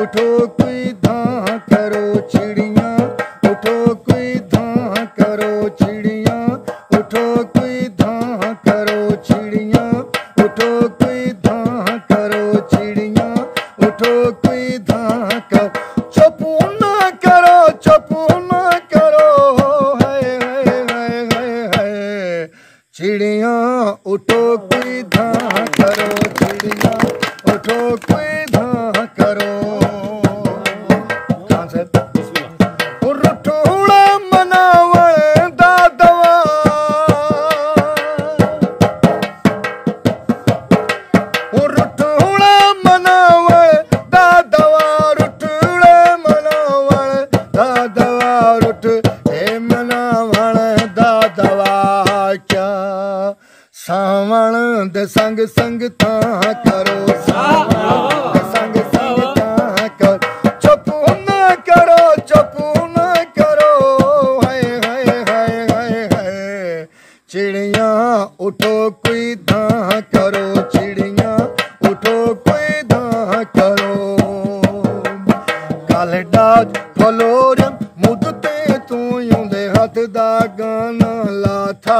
उठो कोई धां करो चिड़िया, उठो कोई धां करो चिड़िया, उठो कोई धां करो चिड़िया, उठो कोई धां करो चिड़िया, उठो कोई धां करो, चुप ना करो, चुप ना करो, है चिड़िया उठो कोई धां करो चिड़िया, उठो कोई धां करो। रुठोड़ा मनावण दा दवा, रुठोड़ा मनावण दा दवा, रुठोड़ा मनावण दा दवा, रुठ हे मनावण दा दवा। क्या सावण दे संग संग तां करो, सावण दे संग संग तां करो, चुप ना करो, चुप ना करो, है चिड़िया उठो कोई धां करो चिड़िया, उठो कोई धां करो। कल डाज फलोरम मुदते तू यूंदे हथ दा गाना लाथा,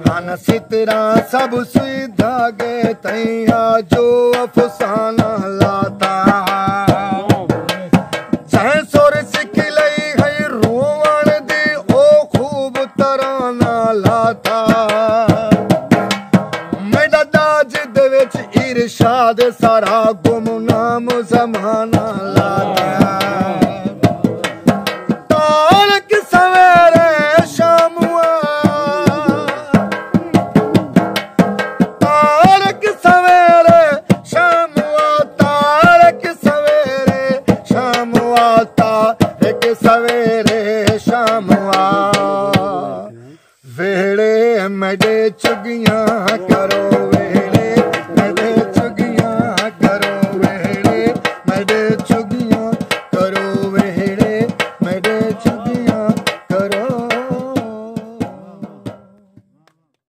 हन सितरा सब सुई धागे तैया जो अफसाना लाता। जह सुर सिख लई है रोवण दी ओ खूब तराना लाता। मेरा दाज दे विच इरशाद सारा गुमनाम जमाना लाता। तारक सवेरे शामुआ, तारक सवेरे शामुआ, तारक सवेरे शामुआ, तारक सवेरे शामुआ। वेड़े मेडे चुगियां करो।